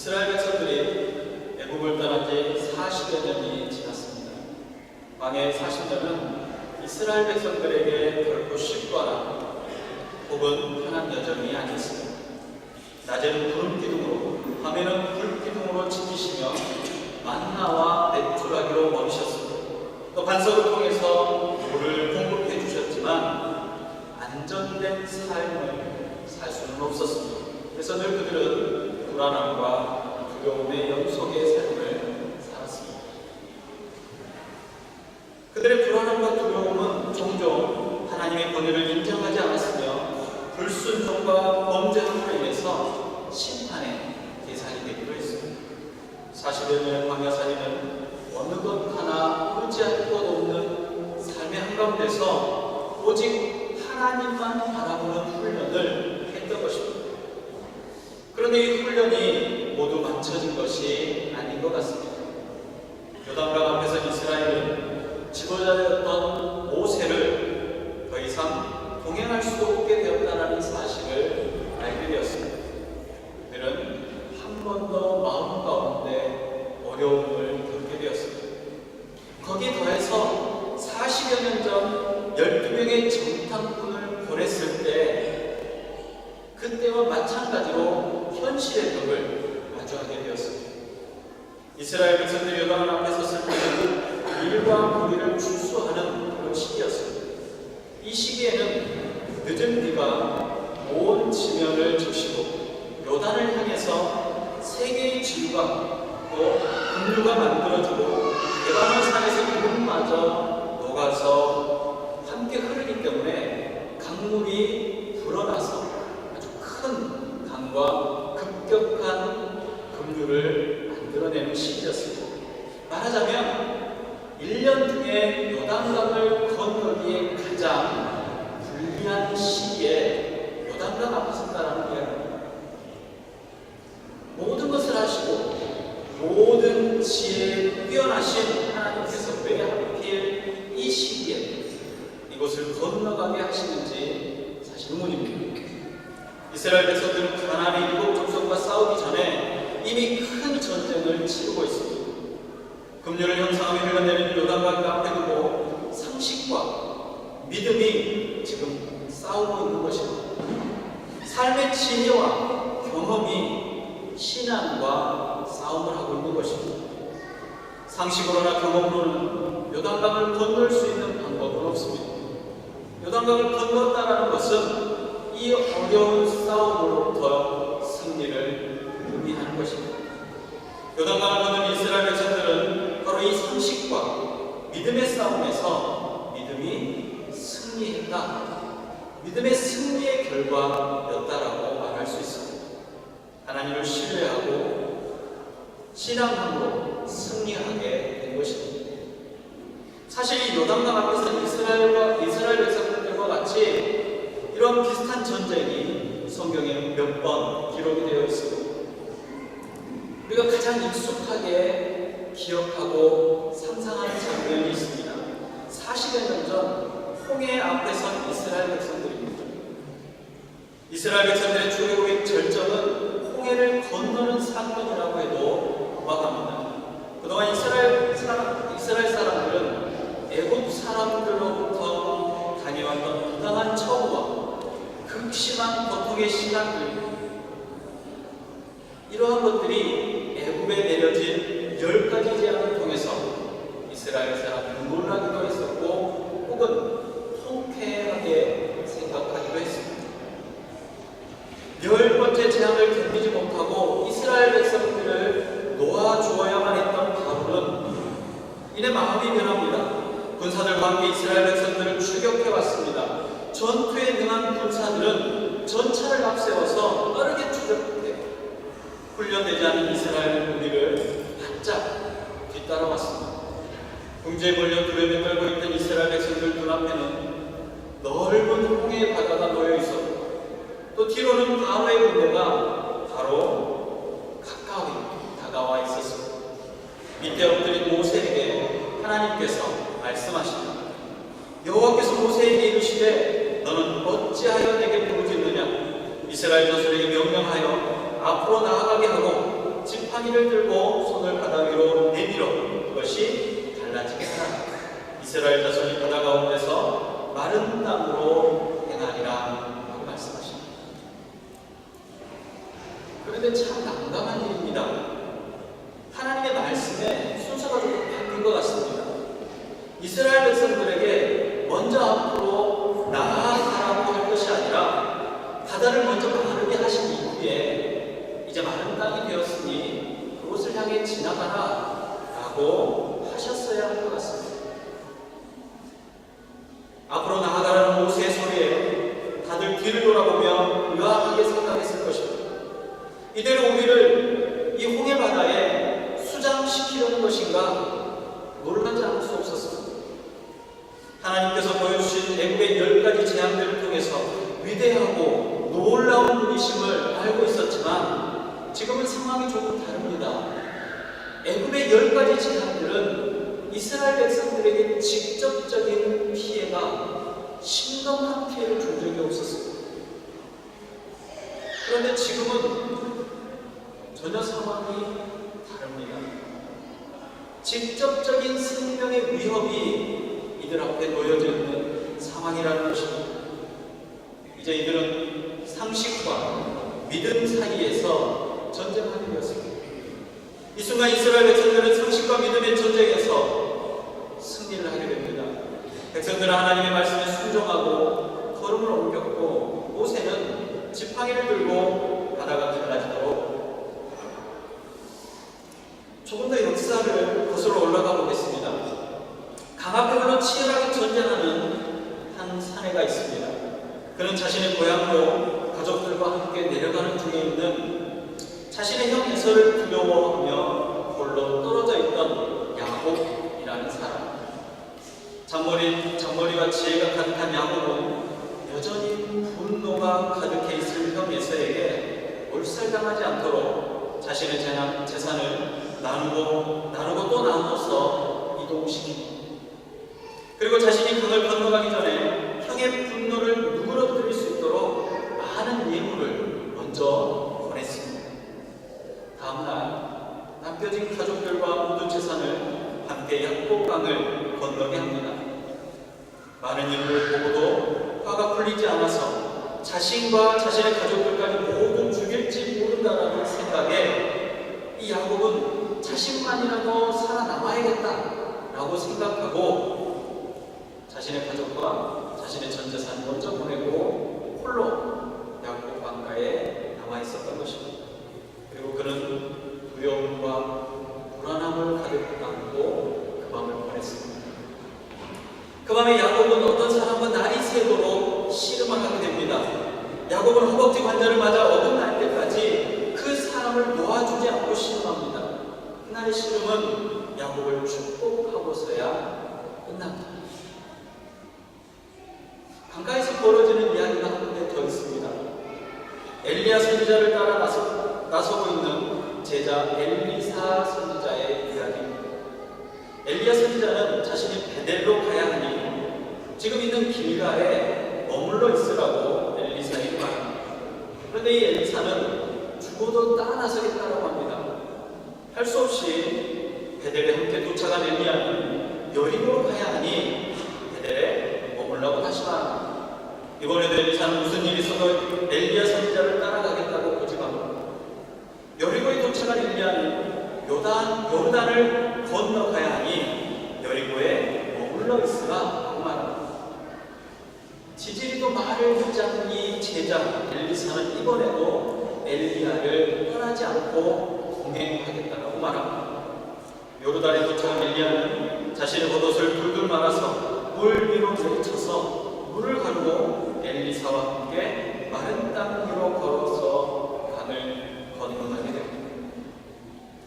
이스라엘 백성들이 애굽을 떠난 지 40여 년이 지났습니다. 광야의 40년은 이스라엘 백성들에게 결코 쉽거나 혹은 편한 여정이 아니었습니다. 낮에는 구름 기둥으로, 밤에는 불 기둥으로 지키시며 만나와 메뚜라기로 먹이셨습니다. 또 반석을 통해서 물을 공급해 주셨지만 안전된 삶을 살 수는 없었습니다. 그래서 늘 그들은 불안함과 두려움의 연속의 삶을 살았습니다. 그들의 불안함과 두려움은 종종 하나님의 권위를 인정하지 않았으며 불순종과 범죄함으로 인해서 심판의 대상이 되기도 했습니다. 40여 년의 광야살이는 어느 것 하나 의지할 것 없는 삶의 한가운데서 오직 하나님만 바라보는 훈련을 했던 것입니다. 그런데 이 훈련이 모두 마쳐진 것이 아닌 것 같습니다. 요단강 앞에서 이스라엘은 지도자였던 모세를 더 이상 동행할 수 없게 되었다는 사실을 알게 되었습니다. 그들은 한 번 더 마음 가운데 어려움을 겪게 되었습니다. 거기에 더해서 40여 년 전 12명의 정탐꾼을 보냈을 때 그때와 마찬가지로 현실의 벽을 마주하게 되었습니다. 이스라엘 백성들이 요단 앞에 섰을 때는 일과 무리를 출소하는 그런 시기였습니다. 이 시기에는 늦은 비가 온 지면을 적시고 요단을 향해서 세 개의 질과 또 급류가 만들어지고 레바논 산에서 구름마저 녹아서 함께 흐르기 때문에 강물이 불어나서 아주 큰 강과 급격한 급류를 만들어내는 시기였습니다. 말하자면 1년 중에 요단강을 건너기에 가장 불리한 시기에 요단강 앞에 섰다는 이야기입니다. 모든 것을 하시고 모든 지혜에 뛰어나신 하나님께서 왜 하필 이 시기에 이곳을 건너가게 하시는지 사실 의문입니다. 이스라엘 백성들은 가나안의 일곱 족속과 싸우기 전에 이미 큰 전쟁을 치르고 있습니다. 급류를 형성하며 흘러내리는 요단강 앞에 두고 상식과 믿음이 지금 싸우고 있는 것입니다. 삶의 지혜와 경험이 신앙과 싸움을 하고 있는 것입니다. 상식으로나 경험으로는 요단강을 건널 수 있는 방법은 없습니다. 요단강을 건넜다는 것은 이 어려운 싸움으로부터 승리를 의미하는 것입니다. 요단강을 건넌 이스라엘 백성들은 바로 이 상식과 믿음의 싸움에서 믿음이 승리했다, 믿음의 승리의 결과였다라고 말할 수 있습니다. 하나님을 신뢰하고 신앙함으로 승리하게 된 것입니다. 사실 이 요단강 앞에서 이스라엘 백성들과 같이 이런 비슷한 전쟁이 성경에 몇 번 기록이 되어 있습니다. 우리가 가장 익숙하게 기억하고 상상하는 장면이 있습니다. 40여 년 전 홍해 앞에 선 이스라엘 백성들입니다. 이스라엘 백성들의 출애굽의 절정은 홍해를 건너는 사건이라고 해도 무방합니다. 그동안 이스라엘 사람들은 애굽 사람들로부터 당해왔던 부당한 처우와 극심한 고통의 시간들, 이러한 것들이 애굽에 내려진 10가지 재앙을 통해서 이스라엘 사람들은 놀라기도 했었고 혹은 통쾌하게 생각하기도 했습니다. 10번째 재앙을 견디지 못하고 이스라엘 백성들을 놓아주어야만 했던 바울은 이내 마음이 변합니다. 군사들과 함께 이스라엘 백성들을 추격해왔습니다. 전투에 능한 군사들은 전차를 앞세워서 빠르게 추격해 훈련되지 않은 이스라엘 무리를 바짝 뒤따라왔습니다. 궁지에 몰려 두려움에 떨고 있던 이스라엘 백성들 눈앞에는 넓은 홍해 바다가 놓여 있었고 또 뒤로는 바로의 군대가 바로 가까이 다가와 있었습니다. 밑에 엎드린 모세에게 하나님께서 말씀하십니다. 여호와께서 모세에게 이르시되 너는 어찌하여 내게 부르짖느냐? 이스라엘 자손에게 명령하여 앞으로 나아가게 하고 집 지팡이를 들고 손을 바다 위로 내밀어 그것이 갈라지게 하라. 이스라엘 자손이 바다 가운데서 마른 땅으로 행하리라 하고 말씀하십니다. 그런데 참 난감한 일입니다. 하나님의 말씀에 순서가 좀 바뀐 것 같습니다. 이스라엘 백성들에게 먼저 앞으로 나아가라고 할 것이 아니라 바다를 먼저 마르게 하신 이후에 이제 마른 땅이 되었으니 그곳을 향해 지나가라 라고 하셨어야 할 것 같습니다. 앞으로 나아가라는 모세의 소리에 다들 뒤를 돌아보며 의아하게 생각했을 것입니다. 이대로 우리를 이 홍해 바다에 수장시키려는 것인가 놀라지 않을 수 없었습니다. 하나님께서 보여주신 애굽의 10가지 재앙들을 통해서 위대하고 놀라운 분이심을 알고 있었지만 지금은 상황이 조금 다릅니다. 애굽의 10가지 재앙들은 이스라엘 백성들에게 직접적인 피해가 심각한 피해를 준 적이 없었습니다. 그런데 지금은 전혀 상황이 다릅니다. 직접적인 생명의 위협이 이들 앞에 놓여져 있는 상황이라는 것입니다. 이제 이들은 상식과 믿음 사이에서 전쟁하게 되었습니다. 이 순간 이스라엘 백성들은 상식과 믿음의 전쟁에서 승리를 하게 됩니다. 백성들은 하나님의 말씀에 순종하고 걸음을 옮겼고 모세는 지팡이를 들고 바다가 갈라지도록 조금 더 역사를 거슬러 올라가 보겠습니다. 강 앞에 흘러 치열하게 전쟁하는 한 사내가 있습니다. 그는 자신의 고향으로 가족들과 함께 내려가는 중에 있는 자신의 형 에서를 두려워하며 홀로 떨어져 있던 야곱이라는 사람. 잔머리와 지혜가 가득한 야곱은 여전히 분노가 가득해 있을 형 에서에게 몰살당하지 않도록 자신의 재산을 나누고 또 나눠서 이동시킵니다. 그리고 자신이 강을 건너가기 전에 형의 분노를 누그러뜨릴 수 있도록 많은 예물을 먼저 보냈습니다. 다음날 남겨진 가족들과 모든 재산을 함께 약복강을 건너게 합니다. 많은 일을 보고도 화가 풀리지 않아서 자신과 자신의 가족들까지 모두 죽일지 모른다라는 생각에 이 야곱은 자신만이라도 살아남아야겠다라고 생각하고 자신의 가족과 자신의 전 재산을 먼저 보내고 홀로 야곱 강가에 남아 있었던 것입니다. 그리고 그는 두려움과 불안함을 가득 안고 그 밤을 보냈습니다. 그 밤에 야곱은 어떤 사람과 날이 새도록 씨름을 하게 됩니다. 야곱은 허벅지 관절을 맞아 어긋날 때까지 그 사람을 놓아주지 않고 씨름합니다. 그날의 씨름은 야곱을 축복하고서야 끝납니다. 강가에서 벌어지는 이야기가 한 군데 더 있습니다. 엘리야 선지자를 따라 나서고 있는 제자 엘리사 선지자의 이야기입니다. 엘리야 선지자는 자신이 베델로 가야 하니 지금 있는 길갈에 머물러 있으라고 엘리사에게 말합니다. 그런데 이 엘리사는 죽어도 따라 나서겠다고 합니다. 할 수 없이 베델에 함께 도착한 엘리야는 여리고로 가야 하니 베델에 머물라고 다시 말합니다. 이번에도 엘리사는 무슨 일이 있어도 엘리야 선지자를 따라가겠다고 고집합니다. 여리고에 도착한 엘리야는 요르단을 건너가야 하니 여리고에 머물러 있으라 하고 말합니다. 지지리도 말을 듣지 않는 이 제자 엘리사는 이번에도 엘리야를 떠나지 않고 동행하겠다고 말합니다. 요르단에 도착한 엘리야는 자신의 겉옷을 둘둘 말아서 물 위로 내리쳐서 물을 가르고 엘리사와 함께 마른 땅 위로 걸어서 강을 건너가게 됩니다.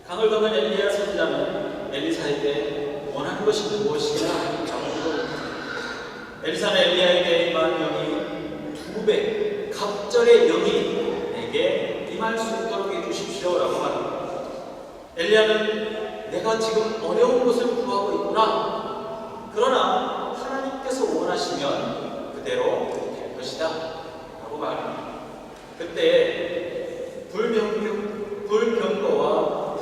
강을 건넌 엘리야 선지자는 엘리사에게 원하는 것이 무엇이냐 라고 물어봅니다. 엘리사는 엘리야에게 임한 영이 2배 갑절의 영이 내게 임할 수 있도록 해주십시오 라고 말합니다. 엘리야는 내가 지금 어려운 것을 구하고 있구나. 그러나 하나님께서 원하시면 그대로 될 것이다 라고 말합니다. 그때 불병거와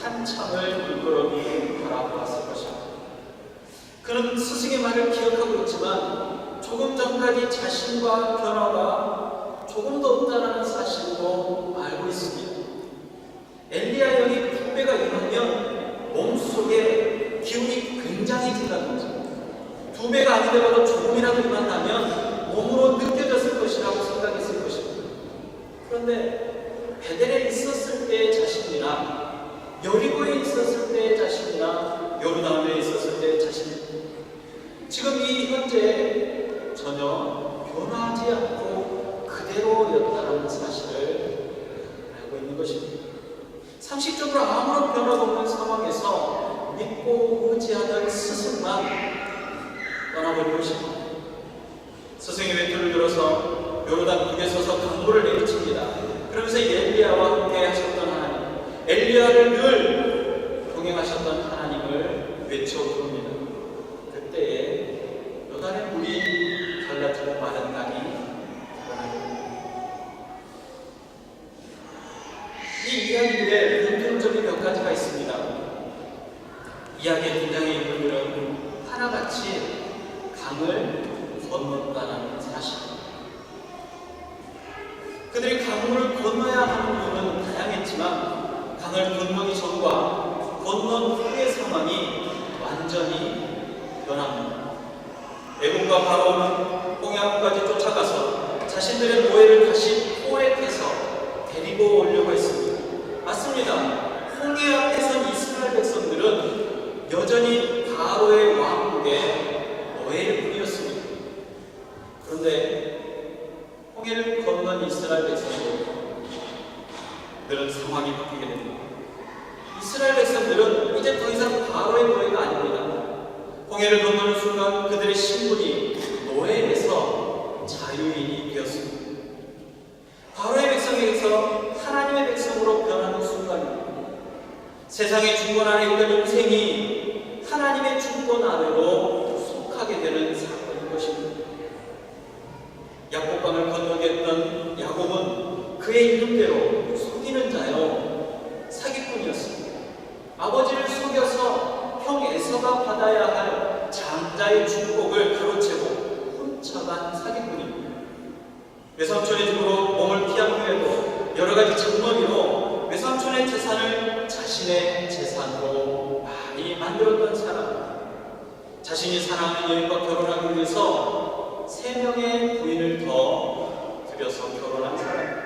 한참을 물끄러미 바라보았을 것입니다. 그는 스승의 말을 기억하고 있지만 조금 전까지 자신과 변화가 조금도 없다는 사실도 알고 있습니다. 엘리야 영이 2배가 임하면 몸속에 기운이 굉장히 든다든지 2배가 아니더라도 조금이라도 임한다면 몸으로 느껴졌을 것이라고 생각했을 것입니다. 그런데 베델에 있었을 때의 자신이나 여리고에 있었을 때의 자신이나 요르단에 있었을 때의 자신, 지금 이 현재 전혀 변하지 않고 그대로였다는 사실을 알고 있는 것입니다. 상식적으로 아무런 변화가 없는 상황에서 믿고 의지하던 스승만 떠나버린 것입니다. 스승이 외투를 들어서 요르단 북에 서서 강물을 내리칩니다. 그러면서 엘리야와 함께 하셨던 하나님, 엘리야를 늘 동행하셨던 하나님을 외쳐 부릅니다. 그때에 요단의 물이 갈라지고 마른 땅이 드러납니다. 이 이야기들의 공통점이 몇 가지가 있습니다. 이야기의 등장의 인물들은 하나같이 강을 건넜다는 사실. 그들이 강물을 건너야 하는 이유는 다양했지만 강을 건너기 전과 건넌 후의 상황이 완전히 변합니다. 애국과 바로는 홍해까지 쫓아가서 자신들의 노예를 다시 포획해서 데리고 오려고 했습니다. 맞습니다. 홍해 앞에선 이스라엘 백성들은 여전히 바로의 왕국의 노예일 뿐이었습니다. 그런데 홍해를 건넌 이스라엘 백성들은 상황이 바뀌게 됩니다. 이스라엘 백성들은 이제 더 이상 바로의 노예가 아닙니다. 홍해를 건너는 순간 그들의 신분이 노예에서 자유인이 되었습니다. 바로의 백성에게서 하나님의 백성으로 변하는 순간입니다. 세상의 주권 아래 있던 인생이 하나님의 주권 아래로 속하게 되는 사건인 것입니다. 야곱강을 건너게 했던 야곱은 그의 이름대로 속이는 자요 사기꾼이었습니다. 아버지를 속여서 형 에서가 받아야 할 장자의 축복을 가로채고 훔쳐간 사기꾼입니다. 외삼촌의 집으로 몸을 피한 후에도 여러가지 장머리로 외삼촌의 재산을 자신의 재산으로 많이 만들었던 사람, 자신이 사랑하는 여인과 결혼하기 위해서 3명의 부인을 더 들여서 결혼한 사람,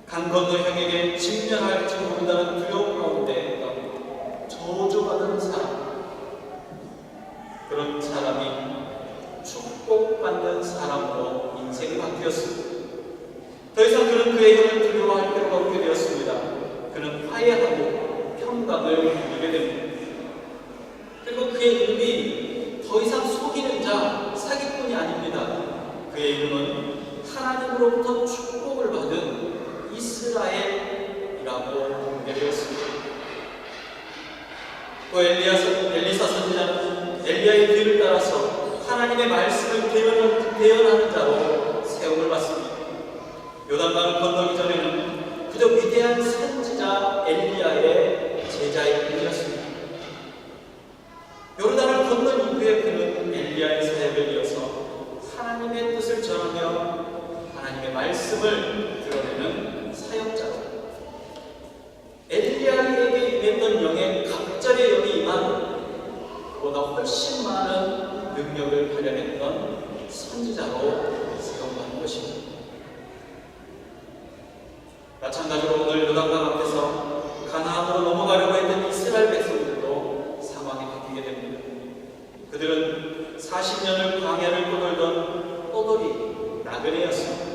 강 건너 형에게 직면할지 모른다는 두려움 가운데 저주받은 사람, 그런 사람이 축복받는 사람으로 인생이 바뀌었습니다. 더 이상 그는 그의 형을 두려워할 필요가 없게 되었습니다. 그는 화해하고 평강을 누리게 됩니다. 그리고 그의 이름이 더 이상 속이는 자, 사기꾼이 아닙니다. 그의 이름은 하나님으로부터 축복을 받은 이스라엘이라고 공개되었습니다. 또 엘리사 선지자는 엘리야의 뒤를 따라서 하나님의 말씀을 대언하는 자로 세움을 받습니다. 요단강을 건너기 전에는 그저 위대한 선지자 엘리야의 제자일 뿐이었습니다. 요르단을 건넌 이후에 그는 엘리야의 사역을 이어서 하나님의 뜻을 전하며 하나님의 말씀을 드러내는 사역자로, 엘리야에게 임했던 영의 갑절의 영이 임한 그보다 훨씬 많은 능력을 발현했던 선지자로 세움받는 것입니다. 마찬가지로 오늘 요단강 앞에서 가나안으로 넘어가려고 했던 이스라엘 백성들도 상황이 바뀌게 됩니다. 그들은 40년을 광야를 떠돌던 떠돌이 나그네였습니다.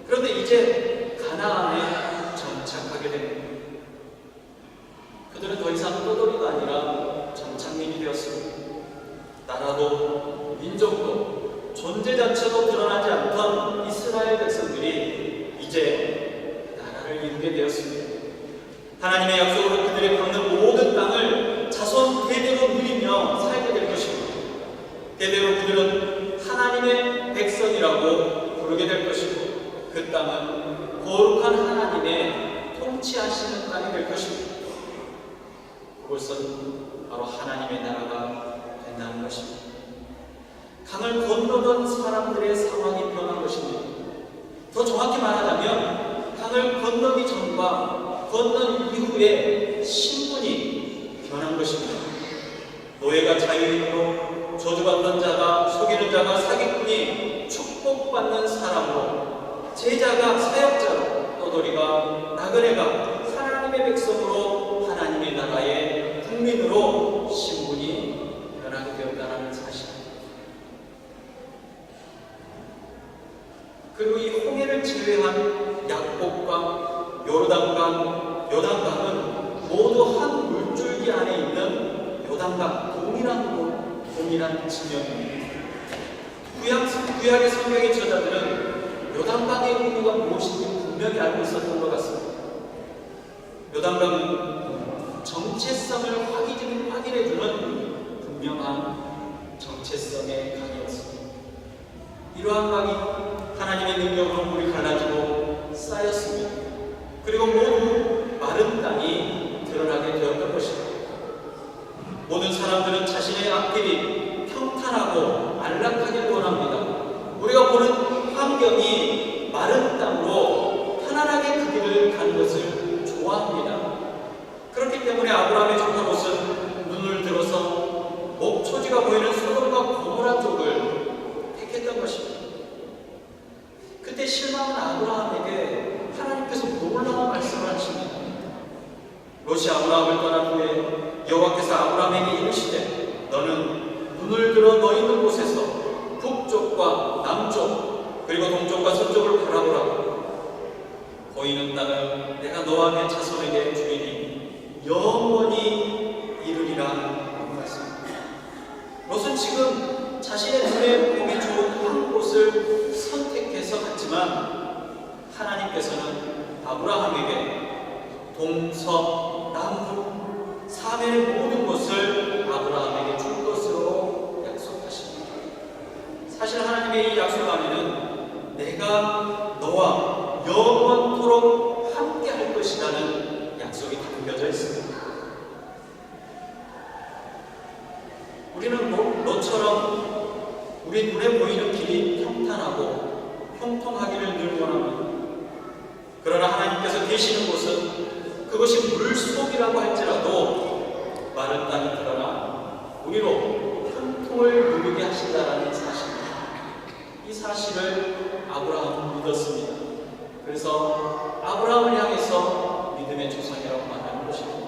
그런데 이제 가나안에 정착하게 됩니다. 그들은 더 이상 떠돌이가 아니라 정착민이 되었습니다. 나라도 민족도 존재 자체도 드러나지 않던 이스라엘 백성들이 이제 나라를 이루게 되었습니다. 하나님의 약속으로 그들의 받는 모든 땅을 자손 대대로 누리며 살게 될 것입니다. 대대로 그들은 하나님의 백성이라고 부르게 될 것이고, 그 땅은 거룩한 하나님의 통치하시는 땅이 될 것입니다. 그곳은 바로 하나님의 나라가 된다는 것입니다. 강을 건너던 사람들의 상황이 변한 것입니다. 더 정확히 말하자면 강을 건너기 전과 건넌 이후에 신분이 변한 것입니다. 노예가 자유인으로, 저주받는 자가, 속이는 자가 사기꾼이 축복받는 사람으로, 제자가 사역자로, 떠돌이가, 나그네가 하나님의 백성으로, 하나님의 나라의 국민으로 신분이 변하게 되었다는 사실입니다. 그리고 이 홍해를 제외한 야복강, 요단강은 모두 한 물줄기 안에 있는 요단강, 동일한 지명입니다. 구약의 성경의 저자들은 요단강의 의미가 무엇인지 분명히 알고 있었던 것 같습니다. 요단강은 정체성을 확인해주는 분명한 정체성의 강이었습니다. 이러한 강이 하나님의 능력으로 물이 갈라지고 쌓였습니다. 그리고 모두 마른 땅이 드러나게 되었던 것입니다. 모든 사람들은 자신의 앞길이 평탄하고 안락하길 원합니다. 우리가 보는 환경이 마른 땅으로 편안하게 그 길을 가는 것을 좋아합니다. 그렇기 때문에 아브라함의 조카 롯은 눈을 들어서 목초지가 보이는 소돔과 고모라 쪽을 택했던 것입니다. 그때 실망한 아브라함에게 하나님께서 놀라운 말씀을 하십니다. 롯이 아브라함을 떠난 후에 여호와께서 아브라함에게 이르시되 너는 눈을 들어 너 있는 곳에서 북쪽과 남쪽 그리고 동쪽과 서쪽을 바라보라. 보이는 땅을 내가 너와 내 자손에게 주리니 영원히 이르리라 하는 말씀입니다. 롯은 지금 자신의 눈에 보기 좋은 한 곳을 선택해서 갔지만 하나님께서는 아브라함에게 동서 남북 사면의 모든 것을 아브라함에게 줄 것으로 약속하십니다. 사실 하나님의 이 약속 안에는 내가 너와 영원토록 함께 할 것이라는 약속이 담겨져 있습니다. 우리는 롯처럼 우리 눈에 보이는 길이 평탄하고 형통하기를 늘 원합니다. 그러나 하나님께서 계시는 곳은 그것이 물속이라고 할지라도 마른 땅이 드러나 우리로 형통을 누리게 하신다는 사실입니다. 이 사실을 아브라함은 믿었습니다. 그래서 아브라함을 향해서 믿음의 조상이라고 말하는 것입니다.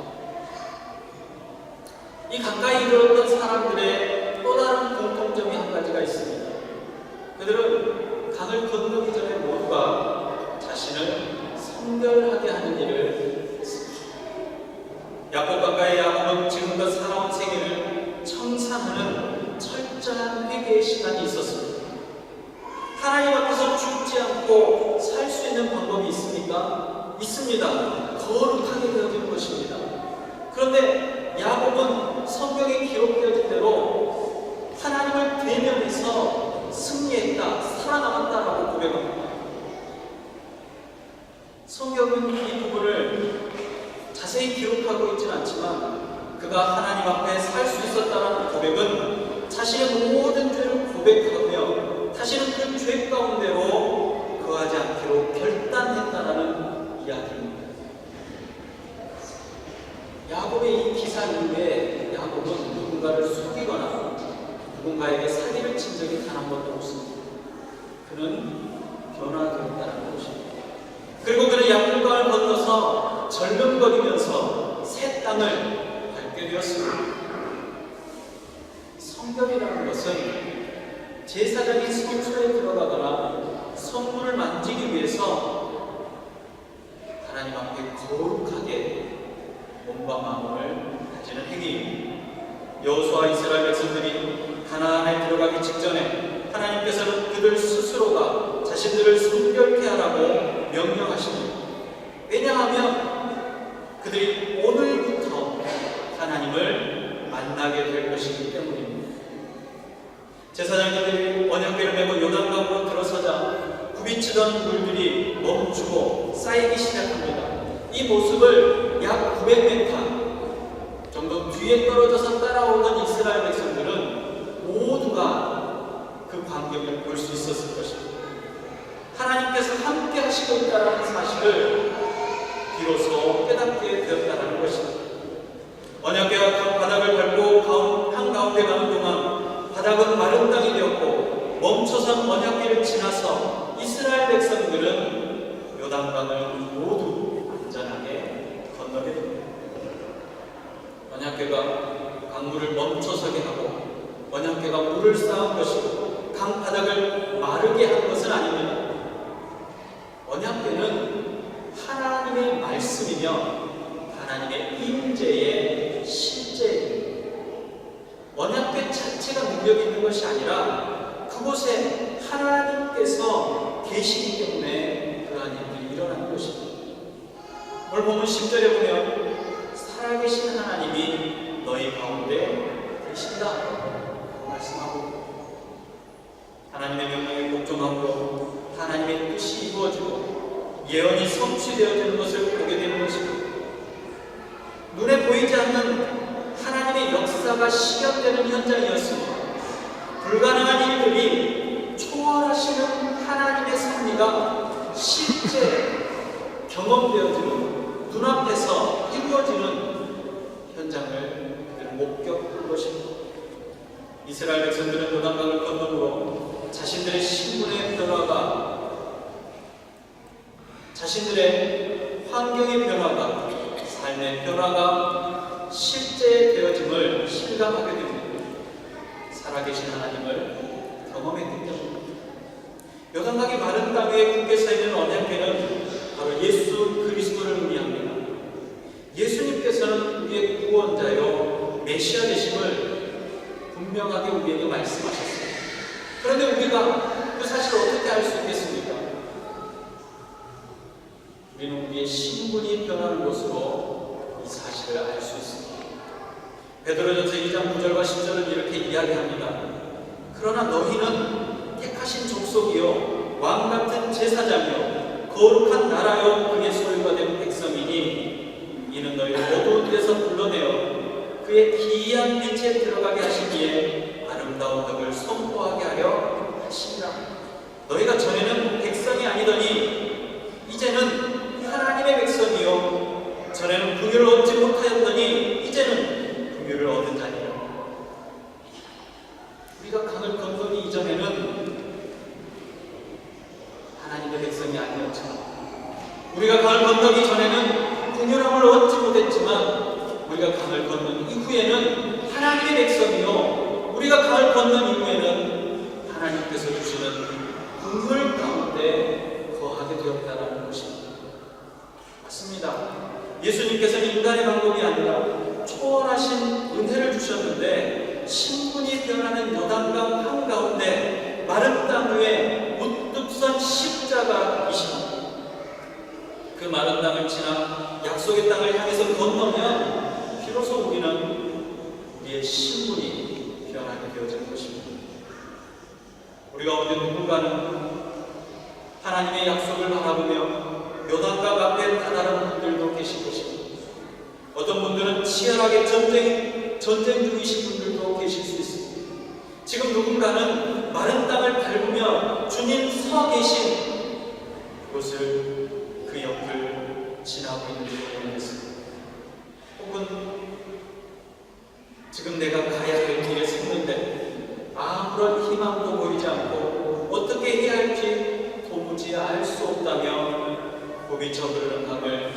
이 가까이 들었던 사람들의 또 다른 공통점이 한 가지가 있습니다. 그들은 강을 건너기 전에 모두가 자신을 성결하게 하는 일을 했습니다. 야곱 가까이 야곱은 지금껏 살아온 세계를 청산하는 철저한 회개의 시간이 있었습니다. 하나님 앞에서 죽지 않고 살 수 있는 방법이 있습니까? 있습니다. 거룩하게 되어지는 것입니다. 그런데 야곱은 성경에 기록되어진 대로 하나님을 대면해서 승리했다, 살아남았다라고 고백합니다. 성경은 이 부분을 자세히 기록하고 있지는 않지만 그가 하나님 앞에 살 수 있었다는 고백은 자신의 모든 죄를 고백하며 다시는 그 죄 가운데로 거하지 않기로 결단했다는 이야기입니다. 야곱의 이 기사 이후에 야곱은 누군가를 속이거나 누군가에게 사기를 친 적이 단 한 번도 없습니다. 그는 변화되었다는 것입니다. 그리고 그는 약불강을 건너서 절름거리면서 새 땅을 밟게 되었습니다. 성결이라는 것은 제사장이 성소에 들어가거나 성문을 만지기 위해서 하나님 앞에 거룩하게 몸과 마음을 가지는 행위입니다. 여호수아 이스라엘 백성들이 가나안에 들어가기 직전에 하나님께서는 그들 스스로가 자신들을 성결케 하라고 명령하십니다. 왜냐하면 그들이 오늘부터 하나님을 만나게 될 것이기 때문입니다. 제사장들이 언약궤를 메고 요단강으로 들어서자 굽이치던 물들이 멈추고 쌓이기 시작합니다. 이 모습을 약 900m 정도 그 광경을 볼 수 있었을 것입니다. 하나님께서 함께 하시고 있다는 사실을 비로소 깨닫게 되었다는 것입니다. 언약궤가 바닥을 밟고 한가운데 가는 동안 바닥은 마른 땅이 되었고 멈춰선 언약궤를 지나서 이스라엘 백성들은 요단강을 모두 안전하게 건너게 됩니다. 언약궤가 강물을 멈춰서게 하고 언약궤가 물을 쌓은 것이고 강바닥을 마르게 한 것은 아닙니다. 언약궤는 하나님의 말씀이며 하나님의 임재의 실제입니다. 언약궤 자체가 능력이 있는 것이 아니라 그곳에 하나님께서 계시기 때문에 그러한 일들이 일어나는 것입니다. 오늘 보면 10절에 보면 살아계신 하나님이 너희 가운데 계신다 말씀하고 하나님의 명령에 복종하고 하나님의 뜻이 이루어지고 예언이 성취되어지는 것을 보게 되는 것입니다. 눈에 보이지 않는 하나님의 역사가 실현되는 현장이었습니다. 불가능한 일들이 초월하시는 하나님의 섭리가 실제 경험되어지는 눈앞에서 이루어지는 현장을 그들은 목격한 것입니다. 이스라엘 백성들은 요단강을 건너므로 자신들의 신분의 변화가 자신들의 환경의 변화가 삶의 변화가 실제 되어짐을 실감하게 됩니다. 살아계신 하나님을 경험했기 때문입니다. 요단강의 마른 땅 위에 굳게 서 있는 언약궤는 바로 예수 그리스도를 의미합니다. 예수님께서는 우리의 구원자요 메시아 되심을 분명하게 우리에게 말씀하셨습니다. 그런데 우리가 그 사실을 어떻게 알 수 있겠습니까? 우리는 우리의 신분이 변하는 것으로 이 사실을 알 수 있습니다. 베드로전서 2장 9절과 10절은 이렇게 이야기합니다. 그러나 너희는 택하신 족속이요 왕같은 제사장이요 거룩한 나라요 그의 소유가 된 백성이니 이는 너희를 어두운 데서 불러내어 그의 기이한 빛에 들어가게 하시기에 아름다운 덕을 선포하게 하려 하시니라. 너희가 전에는 백성이 아니더니 이제는 하나님의 백성이요 전에는 긍휼을 얻지 못하였더니 이제는 긍휼을 얻은 자니라. 우리가 강을 건너기 이전에는 하나님의 백성이 아니었지만 우리가 강을 건너기 전에는 긍휼함을 얻지 못했지만 우리가 강을 건넌 이후에는 하나님의 백성이요 우리가 강을 건넌 이후에는 하나님께서 주시는 긍휼 가운데 거하게 되었다는 것입니다. 맞습니다. 예수님께서는 인간의 방법이 아니라 초월하신 은혜를 주셨는데 신분이 변하는 요단강 한가운데 마른 땅 위에 우뚝 선 십자가이십니다. 그 마른 땅을 지나 약속의 땅을 향해서 건너면 비로소 우리는 우리의 신분이 변하게 되어지는 것입니다. 우리 가운데 누군가는 하나님의 약속을 바라보며 요단강 앞에 다다른 분들도 계실 것입니다. 어떤 분들은 치열하게 전쟁 중이신 분들도 계실 수 있습니다. 지금 누군가는 마른 땅을 밟으며 주님 서 계신 그곳을 그 옆을 지나고 있는지 모르겠습니다. 혹은 지금 내가 가야 될 길에 섰는데 아무런 희망도 보이지 않고 어떻게 해야 할지 도무지 알 수 없다며 고비 저그르는 강을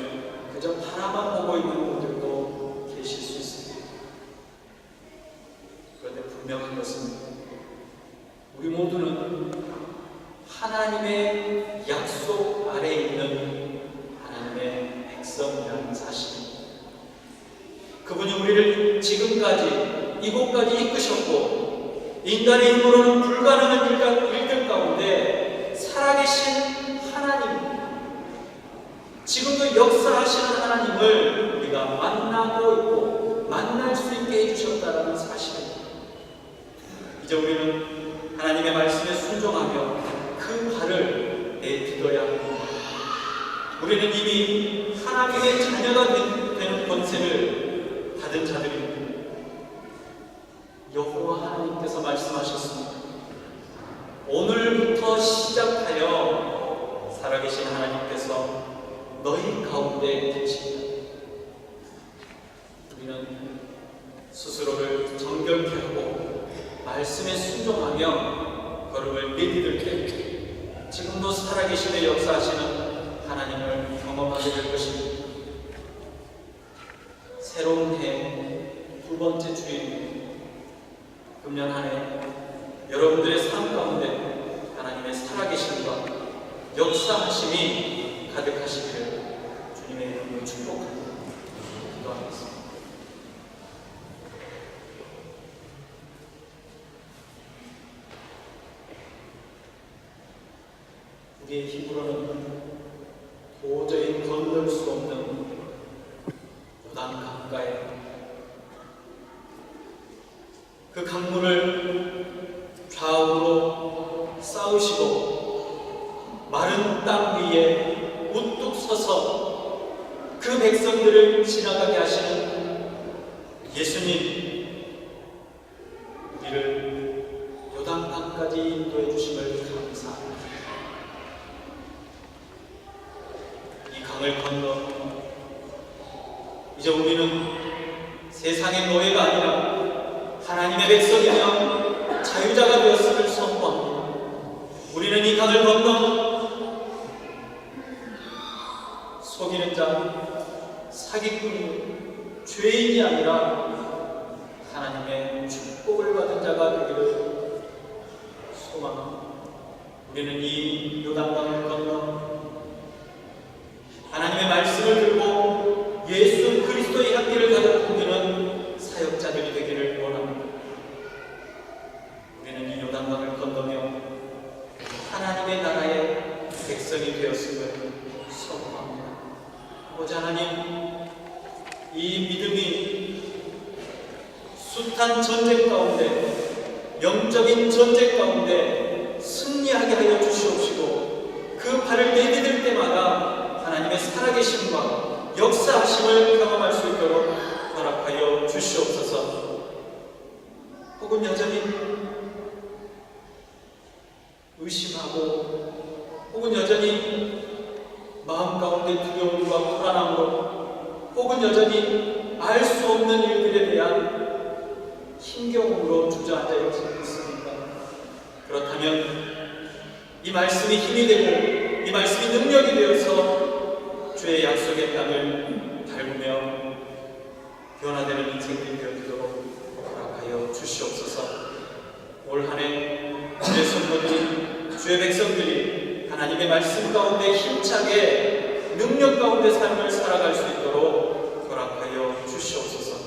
그저 바라만 보고 있는 분들도 계실 수 있습니다. 그런데 분명한 것은 우리 모두는 하나님의 약속 아래에 있는 하나님의 백성이라는 사실입니다. 그분이 우리를 지금까지 이곳까지 이끄셨고 인간의 힘으로는 불가능한 일들 가운데 살아계신 하나님, 지금도 역사하시는 하나님을 우리가 만나고 있고 만날 수 있게 해주셨다는 사실입니다. 이제 우리는 하나님의 말씀에 순종하며 그 발을 내딛어야 합니다. 우리는 이미 하나님의 자녀가 되는 권세를 받은 자들입니다. 여호와 하나님께서 말씀하셨습니다. 너희 가운데 계신다. 우리는 스스로를 정결케 하고 말씀에 순종하며 걸음을 내디딜 때 지금도 살아계시되 역사하시는 하나님을 경험하게 될 것입니다. 새로운 해 두 번째 주일, 금년 한 해 여러분들의 삶 가운데 하나님의 살아계심과 역사하심이 가득하시기를 주님의 이름으로 축복합니다. 기도하겠습니다. 우리의 힘으로는 도저히 건널 수 없는 요단 강가에 그 강물을 좌우로 쌓으시고 마른 땅 위에 우뚝 서서 그 백성들을 지나가게 하시는 예수님, 우리를 요단강까지 인도해 주심을 감사합니다. 이 강을 건너 이제 우리는 세상의 노예가 아니라 하나님의 백성이며 자유자가 되었음을 선포합니다. 우리는 이 강을 건너 속이는 자, 사기꾼이, 죄인이 아니라 하나님의 축복을 받은 자가 되기를 소망합니다. 우리는 이 요단강을 건너 하나님의 말씀을 들고 예수 그리스도의 향기를 가득 풍기는 사역자들이 되기를 원합니다. 우리는 이 요단강을 건너며 하나님의 나라의 백성이 되었음을 선포합니다. 아버지 하나님, 이 믿음이 숱한 전쟁 가운데, 영적인 전쟁 가운데 승리하게 하여 주시옵시고 그 발을 내디딜 때마다 하나님의 살아계심과 역사하심을 경험할 수 있도록 허락하여 주시옵소서. 혹은 여전히 의심하고 혹은 여전히 마음 가운데 두려움과 불안함으로 혹은 여전히 알 수 없는 일들에 대한 힘겨움으로 주저앉아 있습니까? 그렇다면 이 말씀이 힘이 되고 이 말씀이 능력이 되어서 주의 약속의 땅을 밟으며 변화되는 인생들이 되도록 허락하여 주시옵소서. 올 한 해 주의 성도들이, 주의 백성들이 하나님의 말씀 가운데 힘차게 능력 가운데 삶을 살아갈 수 있도록 허락하여 주시옵소서.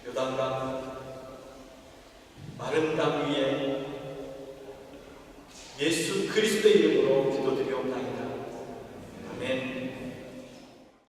요단강 마른 땅 위에 예수 그리스도의 이름으로 기도드리옵나이다.